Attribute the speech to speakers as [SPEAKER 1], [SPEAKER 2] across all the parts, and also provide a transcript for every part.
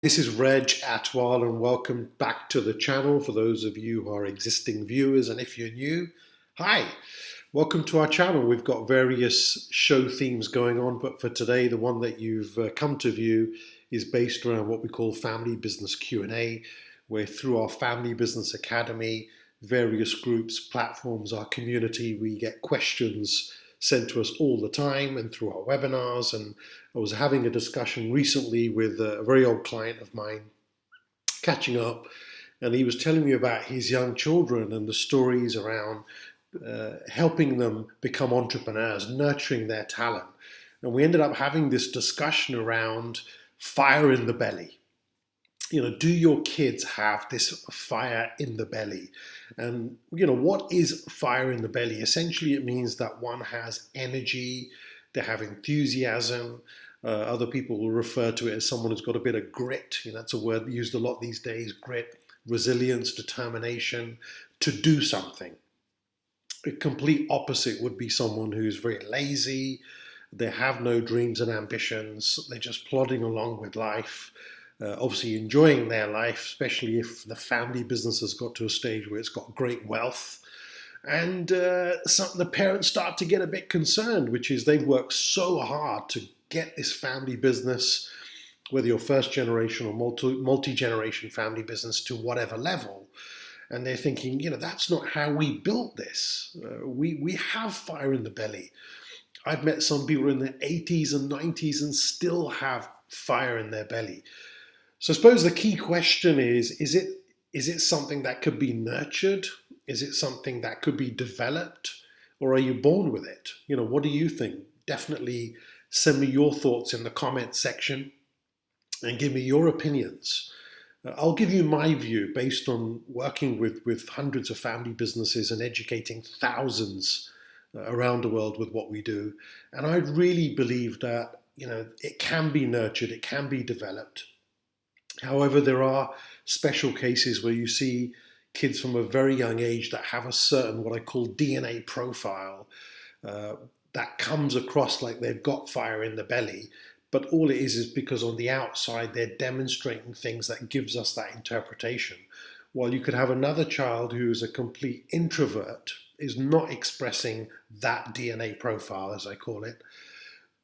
[SPEAKER 1] This is Reg Athwal and welcome back to the channel for those of you who are existing viewers, and if you're new, hi, welcome to our channel. We've got various show themes going on, but for today the one that you've come to view is based around what we call Family Business Q&A, where through our Family Business Academy, various groups, platforms, our community, we get questions sent to us all the time and through our webinars. And I was having a discussion recently with a very old client of mine, catching up, and he was telling me about his young children and the stories around helping them become entrepreneurs, nurturing their talent. And we ended up having this discussion around fire in the belly. Do your kids have this fire in the belly? And, what is fire in the belly? Essentially, it means that one has energy, they have enthusiasm. Other people will refer to it as someone who's got a bit of grit. That's a word used a lot these days, grit, resilience, determination, to do something. The complete opposite would be someone who's very lazy, they have no dreams and ambitions, they're just plodding along with life. Obviously enjoying their life, especially if the family business has got to a stage where it's got great wealth. And the parents start to get a bit concerned, which is they've worked so hard to get this family business, whether you're first generation or multi-generation family business, to whatever level. And they're thinking, that's not how we built this. We have fire in the belly. I've met some people in their 80s and 90s and still have fire in their belly. So I suppose the key question is it something that could be nurtured? Is it something that could be developed? Or are you born with it? What do you think? Definitely send me your thoughts in the comments section and give me your opinions. I'll give you my view based on working with hundreds of family businesses and educating thousands around the world with what we do. And I really believe that, it can be nurtured, it can be developed. However, there are special cases where you see kids from a very young age that have a certain, what I call DNA profile, that comes across like they've got fire in the belly. But all it is because on the outside, they're demonstrating things that gives us that interpretation. While you could have another child who's a complete introvert, is not expressing that DNA profile, as I call it.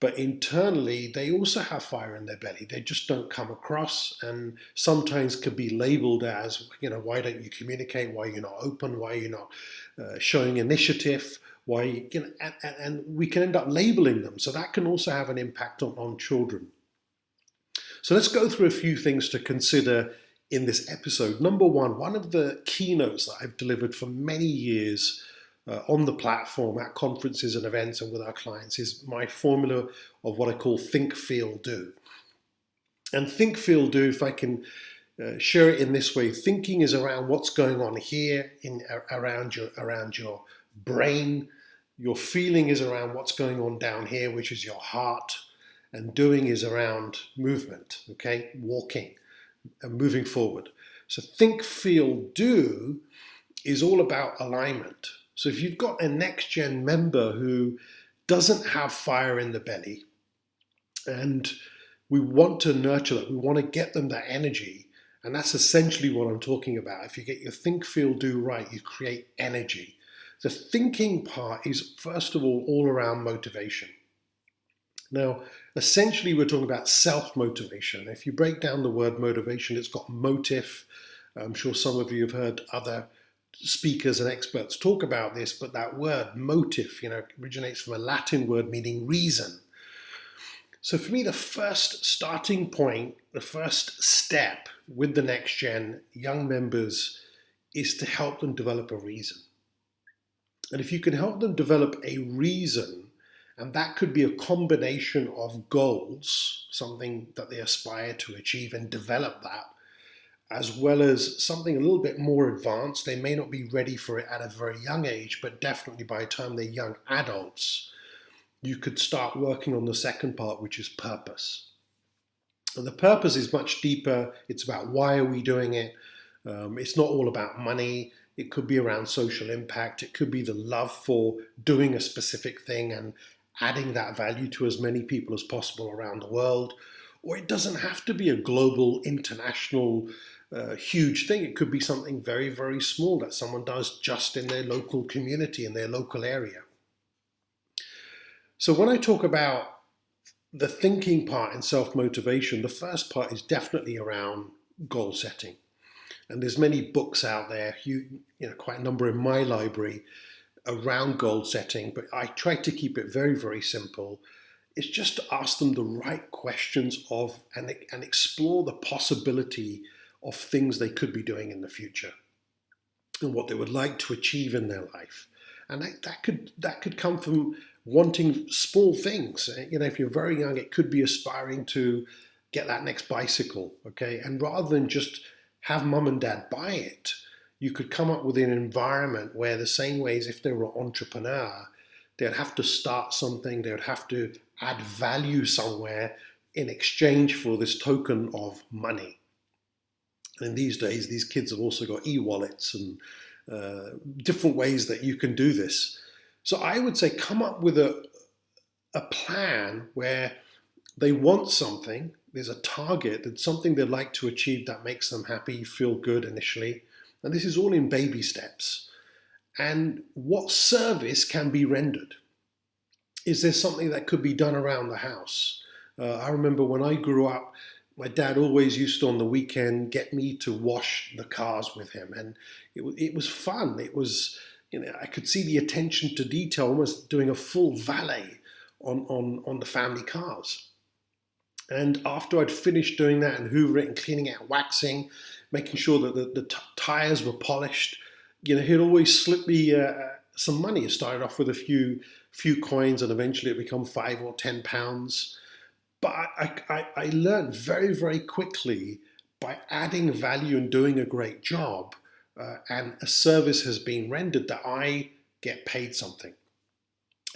[SPEAKER 1] But internally, they also have fire in their belly. They just don't come across, and sometimes could be labeled as, why don't you communicate? Why are you not open? Why are you not showing initiative? Why, and we can end up labeling them. So that can also have an impact on children. So let's go through a few things to consider in this episode. Number one of the keynotes that I've delivered for many years on the platform at conferences and events and with our clients is my formula of what I call think, feel, do. And think, feel, do, if I can share it in this way, thinking is around what's going on here around your brain. Your feeling is around what's going on down here, which is your heart. And doing is around movement, okay? Walking and moving forward. So think, feel, do is all about alignment. So if you've got a next-gen member who doesn't have fire in the belly, and we want to nurture that, we want to get them that energy, and that's essentially what I'm talking about. If you get your think, feel, do right, you create energy. The thinking part is, first of all around motivation. Now, essentially, we're talking about self-motivation. If you break down the word motivation, it's got motive. I'm sure some of you have heard other speakers and experts talk about this, but that word motive, originates from a Latin word meaning reason. So for me, the first starting point, the first step with the next gen young members is to help them develop a reason. And if you can help them develop a reason, and that could be a combination of goals, something that they aspire to achieve and develop that, as well as something a little bit more advanced. They may not be ready for it at a very young age, but definitely by the time they're young adults, you could start working on the second part, which is purpose. And the purpose is much deeper. It's about why are we doing it? It's not all about money. It could be around social impact. It could be the love for doing a specific thing and adding that value to as many people as possible around the world. Or it doesn't have to be a global, international, huge thing. It could be something very, very small that someone does just in their local community, in their local area. So when I talk about the thinking part in self-motivation, the first part is definitely around goal setting. And there's many books out there, quite a number in my library around goal setting, but I try to keep it very, very simple. It's just to ask them the right questions and explore the possibility of things they could be doing in the future and what they would like to achieve in their life. And that could come from wanting small things. If you're very young, it could be aspiring to get that next bicycle, okay? And rather than just have mum and dad buy it, you could come up with an environment where the same way as if they were an entrepreneur, they'd have to start something, they would have to add value somewhere in exchange for this token of money. And these days, these kids have also got e-wallets and different ways that you can do this. So I would say come up with a plan where they want something, there's a target, there's something they'd like to achieve that makes them happy, feel good initially. And this is all in baby steps. And what service can be rendered? Is there something that could be done around the house? I remember when I grew up, my dad always used to, on the weekend, get me to wash the cars with him. And it was fun. It was, I could see the attention to detail, almost doing a full valet on the family cars. And after I'd finished doing that and hoovering it and cleaning it, waxing, making sure that the tires were polished, he'd always slip me some money. It started off with a few coins, and eventually it became £5 or £10. But I learned very, very quickly, by adding value and doing a great job, and a service has been rendered, that I get paid something.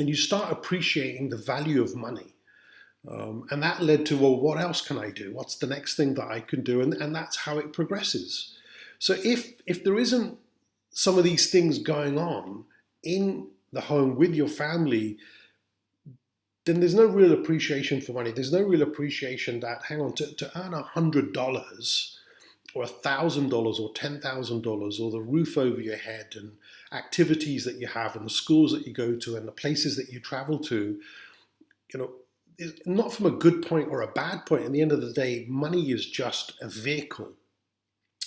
[SPEAKER 1] And you start appreciating the value of money. And that led to, well, what else can I do? What's the next thing that I can do? And that's how it progresses. So if there isn't some of these things going on in the home with your family, then there's no real appreciation for money. There's no real appreciation that, hang on, to earn $100 or $1,000 or $10,000, or the roof over your head and activities that you have and the schools that you go to and the places that you travel to, not from a good point or a bad point. At the end of the day, money is just a vehicle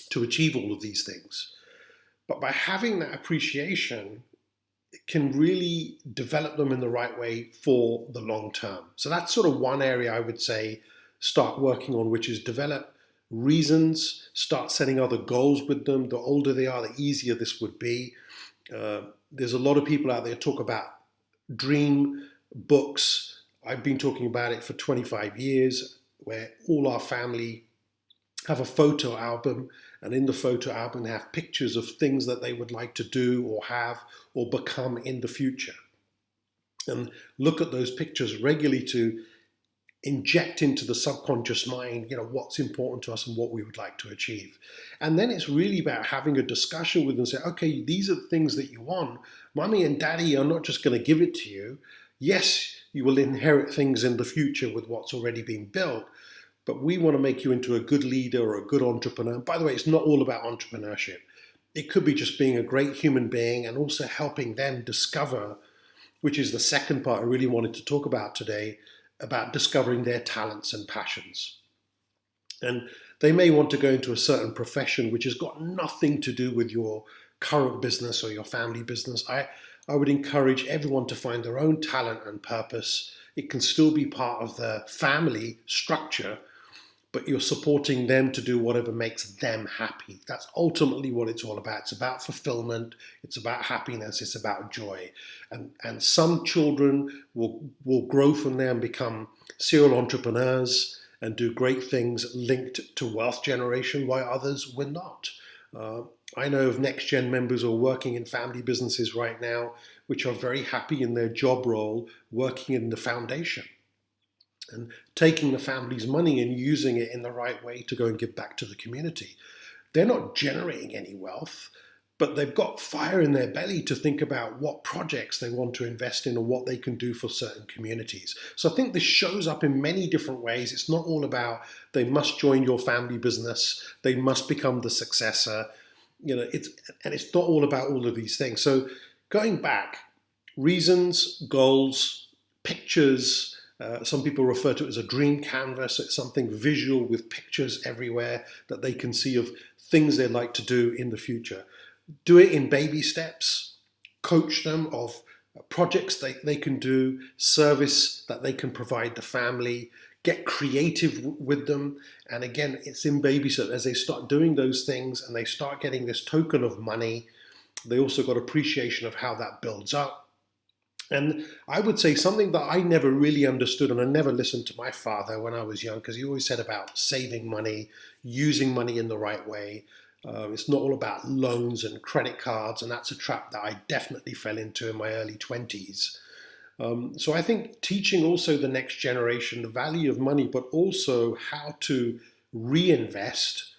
[SPEAKER 1] to achieve all of these things. But by having that appreciation, it can really develop them in the right way for the long term. So that's sort of one area I would say start working on, which is develop reasons, start setting other goals with them. The older they are, the easier this would be. There's a lot of people out there talk about dream books. I've been talking about it for 25 years, where all our family have a photo album, and in the photo album they have pictures of things that they would like to do or have or become in the future. And look at those pictures regularly to inject into the subconscious mind, what's important to us and what we would like to achieve. And then it's really about having a discussion with them and say, okay, these are the things that you want. Mommy and daddy are not just going to give it to you. Yes, you will inherit things in the future with what's already been built, but we want to make you into a good leader or a good entrepreneur. By the way, it's not all about entrepreneurship. It could be just being a great human being and also helping them discover, which is the second part I really wanted to talk about today, about discovering their talents and passions. And they may want to go into a certain profession which has got nothing to do with your current business or your family business. I would encourage everyone to find their own talent and purpose. It can still be part of the family structure, but you're supporting them to do whatever makes them happy. That's ultimately what it's all about. It's about fulfillment. It's about happiness. It's about joy. And some children will grow from there and become serial entrepreneurs and do great things linked to wealth generation, while others will not. I know of next-gen members who are working in family businesses right now, which are very happy in their job role, working in the foundation and taking the family's money and using it in the right way to go and give back to the community. They're not generating any wealth, but they've got fire in their belly to think about what projects they want to invest in or what they can do for certain communities. So I think this shows up in many different ways. It's not all about they must join your family business, they must become the successor. It's not all about all of these things. So going back, reasons, goals, pictures. Some people refer to it as a dream canvas. It's something visual with pictures everywhere that they can see of things they'd like to do in the future. Do it in baby steps. Coach them of projects they can do, service that they can provide the family. Get creative with them. And again, it's in baby steps. As they start doing those things and they start getting this token of money, they also got appreciation of how that builds up. And I would say something that I never really understood, and I never listened to my father when I was young, because he always said about saving money, using money in the right way. It's not all about loans and credit cards, and that's a trap that I definitely fell into in my early 20s. So I think teaching also the next generation the value of money, but also how to reinvest,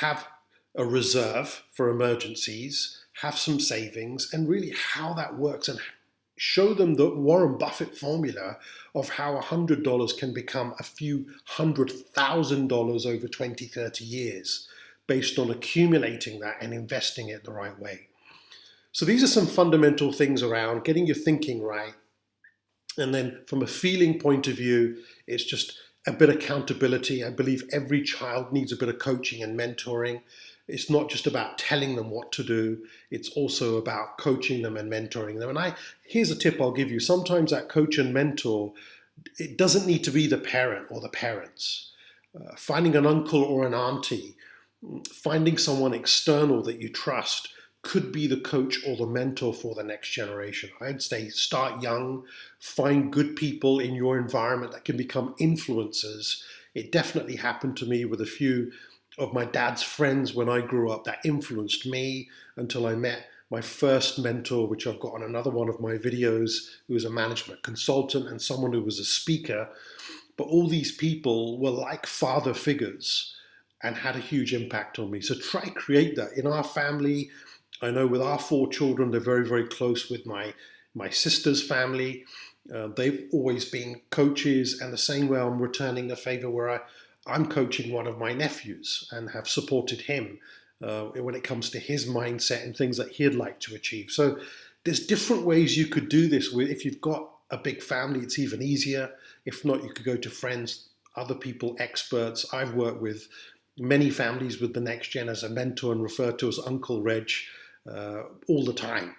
[SPEAKER 1] have a reserve for emergencies, have some savings, and really how that works, and show them the Warren Buffett formula of how $100 can become a few $100,000 over 20, 30 years based on accumulating that and investing it the right way. So these are some fundamental things around getting your thinking right. And then from a feeling point of view, it's just a bit of accountability. I believe every child needs a bit of coaching and mentoring. It's not just about telling them what to do. It's also about coaching them and mentoring them. And here's a tip I'll give you. Sometimes that coach and mentor, it doesn't need to be the parent or the parents. Finding an uncle or an auntie, finding someone external that you trust could be the coach or the mentor for the next generation. I'd say start young, find good people in your environment that can become influencers. It definitely happened to me with a few of my dad's friends when I grew up that influenced me until I met my first mentor, which I've got on another one of my videos, who was a management consultant and someone who was a speaker. But all these people were like father figures and had a huge impact on me. So try create that. In our family, I know with our 4 children, they're very, very close with my sister's family. They've always been coaches, and the same way I'm returning the favor where I'm coaching one of my nephews and have supported him when it comes to his mindset and things that he'd like to achieve. So there's different ways you could do this with. If you've got a big family, it's even easier. If not, you could go to friends, other people, experts. I've worked with many families with the next gen as a mentor and referred to as Uncle Reg all the time,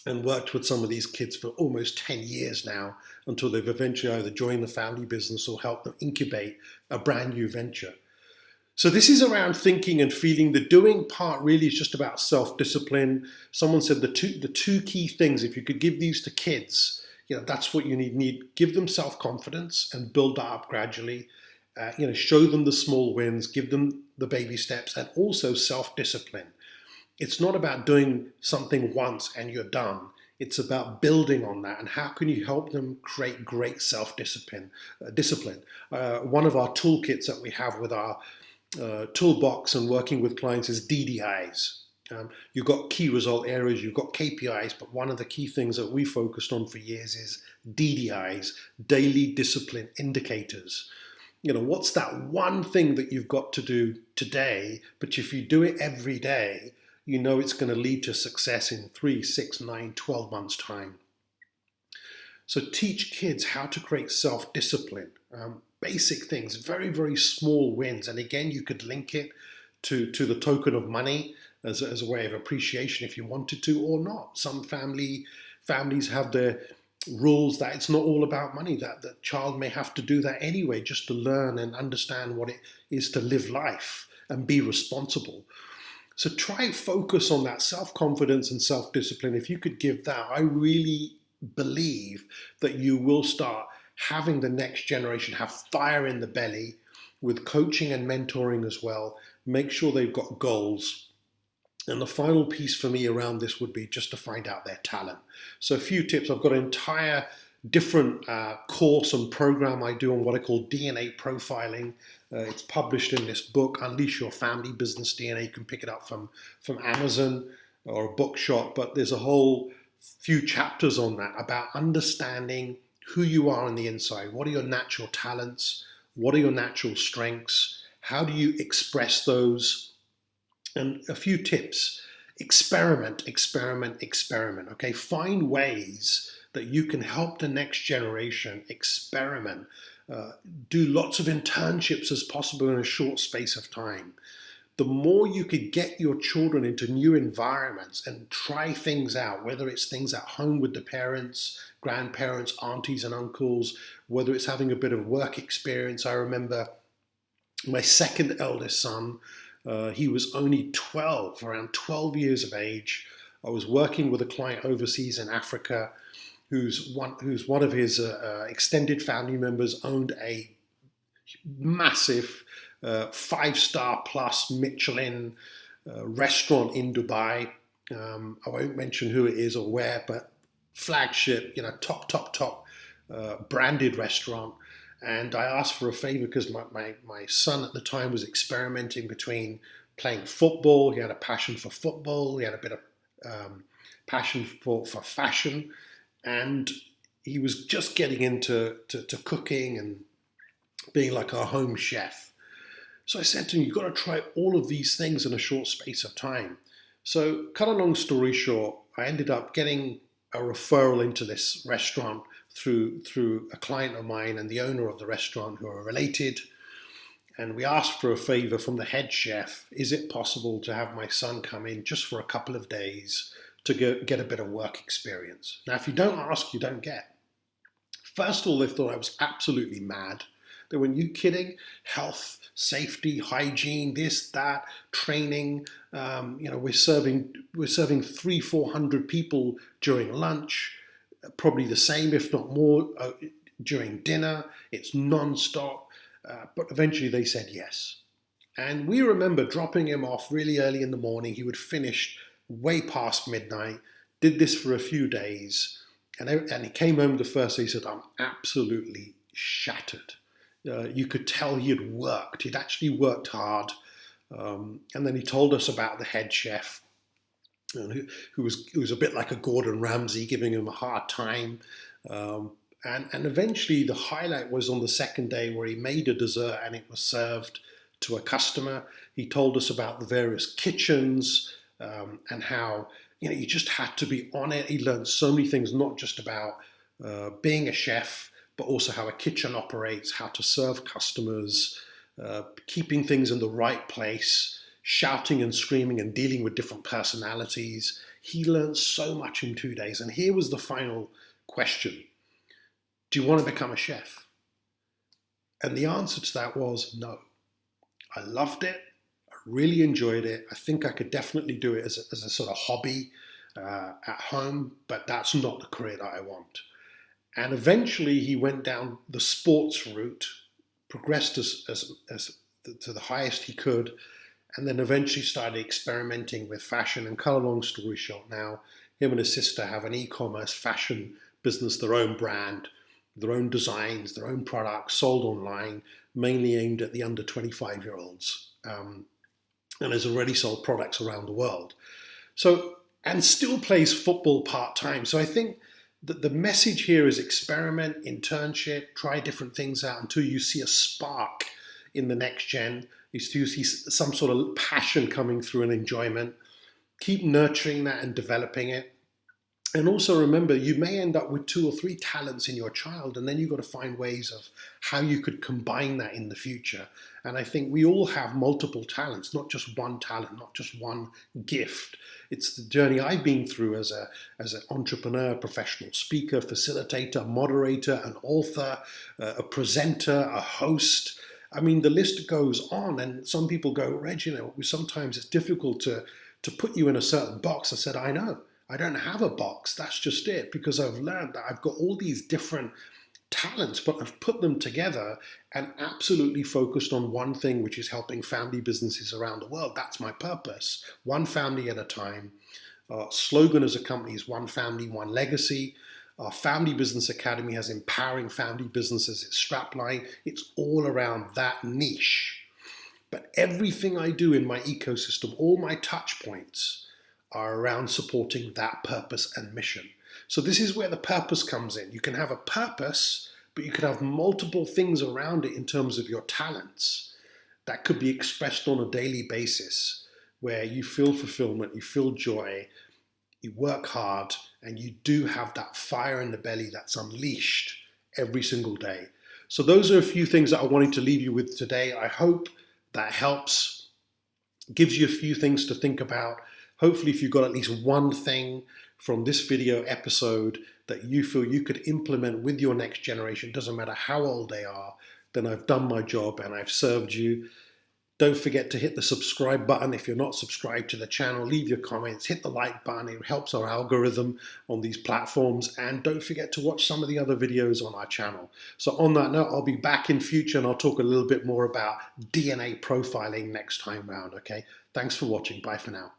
[SPEAKER 1] and worked with some of these kids for almost 10 years now until they've eventually either joined the family business or helped them incubate a brand new venture. So this is around thinking and feeling. The doing part really is just about self-discipline. Someone said the two key things, if you could give these to kids, that's what you need. Give them self-confidence and build that up gradually. Show them the small wins, give them the baby steps, and also self-discipline. It's not about doing something once and you're done. It's about building on that, and how can you help them create great self-discipline. One of our toolkits that we have with our toolbox and working with clients is DDIs. You've got key result areas, you've got KPIs, but one of the key things that we focused on for years is DDIs, daily discipline indicators. What's that one thing that you've got to do today, but if you do it every day, it's going to lead to success in 3, 6, 9, 12 months' time. So teach kids how to create self-discipline. Basic things, very, very small wins. And again, you could link it to the token of money as a way of appreciation if you wanted to, or not. Some families have their rules that it's not all about money, that the child may have to do that anyway just to learn and understand what it is to live life and be responsible. So try focus on that self-confidence and self-discipline. If you could give that, I really believe that you will start having the next generation have fire in the belly with coaching and mentoring as well. Make sure they've got goals. And the final piece for me around this would be just to find out their talent. So a few tips. I've got an entire different course and program I do on what I call DNA profiling. It's published in this book, Unleash Your Family Business DNA. You can pick it up from Amazon. or a bookshop, but there's a whole few chapters on that about understanding who you are on the inside. What are your natural talents? What are your natural strengths? How do you express those? And a few tips. Experiment, experiment, experiment. Okay, find ways that you can help the next generation experiment. Uh, do lots of internships as possible in a short space of time. The more you could get your children into new environments and try things out, whether it's things at home with the parents, grandparents, aunties and uncles, whether it's having a bit of work experience. I remember my second eldest son, he was only 12, around 12 years of age. I was working with a client overseas in Africa who's one of his extended family members owned a massive 5-star plus Michelin restaurant in Dubai. I won't mention who it is or where, but flagship, top branded restaurant. And I asked for a favor because my son at the time was experimenting between playing football. He had a passion for football. He had a bit of passion for fashion. And he was just getting into cooking and being like a home chef. So I said to him, you've got to try all of these things in a short space of time. So cut a long story short, I ended up getting a referral into this restaurant through a client of mine and the owner of the restaurant who are related. And we asked for a favor from the head chef. Is it possible to have my son come in just for a couple of days to get a bit of work experience? Now, if you don't ask, you don't get. First of all, they thought I was absolutely mad. They were, you kidding? Health, safety, hygiene, this, that, training. We're serving 300-400 people during lunch, probably the same, if not more, during dinner. It's non-stop. But eventually they said yes. And we remember dropping him off really early in the morning. He would finish way past midnight, did this for a few days. And he came home the first day, he said, I'm absolutely shattered. You could tell he had worked. He'd actually worked hard. And then he told us about the head chef, who was a bit like a Gordon Ramsay, giving him a hard time. And eventually the highlight was on the second day where he made a dessert and it was served to a customer. He told us about the various kitchens and how you just had to be on it. He learned so many things, not just about being a chef, but also how a kitchen operates, how to serve customers, keeping things in the right place, shouting and screaming and dealing with different personalities. He learned so much in 2 days. And here was the final question. Do you want to become a chef? And the answer to that was no. I loved it. I really enjoyed it. I think I could definitely do it as a sort of hobby at home, but that's not the career that I want. And eventually he went down the sports route, progressed as to the highest he could, and then eventually started experimenting with fashion. And cut a long story short, now him and his sister have an e-commerce fashion business, their own brand, their own designs, their own products, sold online, mainly aimed at the under 25-year-olds, and has already sold products around the world. So, and still plays football part-time. So I think that the message here is experiment, internship, try different things out until you see a spark in the next gen. You see some sort of passion coming through and enjoyment. Keep nurturing that and developing it. And also remember, you may end up with 2 or 3 talents in your child, and then you've got to find ways of how you could combine that in the future. And I think we all have multiple talents, not just one talent, not just one gift. It's the journey I've been through as an entrepreneur, professional speaker, facilitator, moderator, an author, a presenter, a host. I mean, the list goes on, and some people go, Reg, sometimes it's difficult to put you in a certain box. I said, I know. I don't have a box. That's just it, because I've learned that I've got all these different talents, but I've put them together and absolutely focused on one thing, which is helping family businesses around the world. That's my purpose. One family at a time. Our slogan as a company is one family, one legacy. Our Family Business Academy has empowering family businesses. It's strapline. It's all around that niche. But everything I do in my ecosystem, all my touch points, are around supporting that purpose and mission. So this is where the purpose comes in. You can have a purpose, but you could have multiple things around it in terms of your talents that could be expressed on a daily basis, where you feel fulfillment, you feel joy, you work hard, and you do have that fire in the belly that's unleashed every single day. So those are a few things that I wanted to leave you with today. I hope that helps, gives you a few things to think about. Hopefully, if you've got at least one thing from this video episode that you feel you could implement with your next generation, doesn't matter how old they are, then I've done my job and I've served you. Don't forget to hit the subscribe button if you're not subscribed to the channel. Leave your comments, hit the like button. It helps our algorithm on these platforms. And don't forget to watch some of the other videos on our channel. So on that note, I'll be back in future and I'll talk a little bit more about DNA profiling next time round, okay? Thanks for watching. Bye for now.